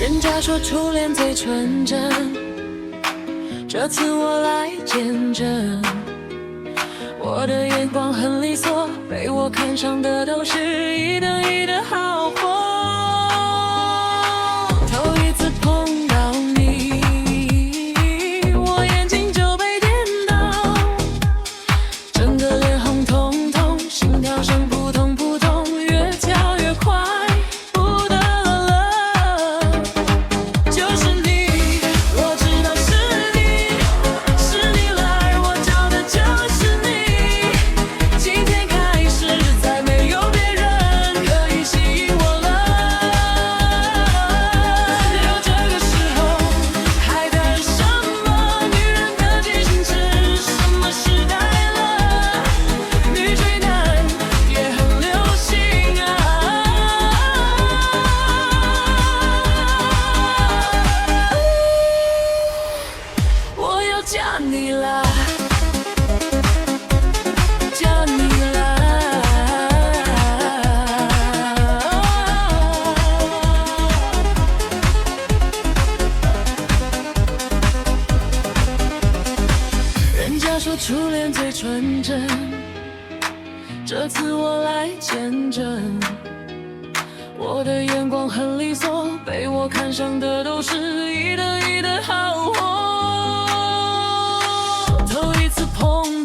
人家说初恋最纯真，这次我来见证。我的眼光很利索，被我看上的都是一等一的好货。头一次碰到你，我眼睛就被电到，整个脸红彤彤，心跳声扑通扑通，越跳越快。嫁你啦，嫁你啦！人家说初恋最纯真，这次我来见证。我的眼光很利索，被我看上的都是一等一的好货。头一次碰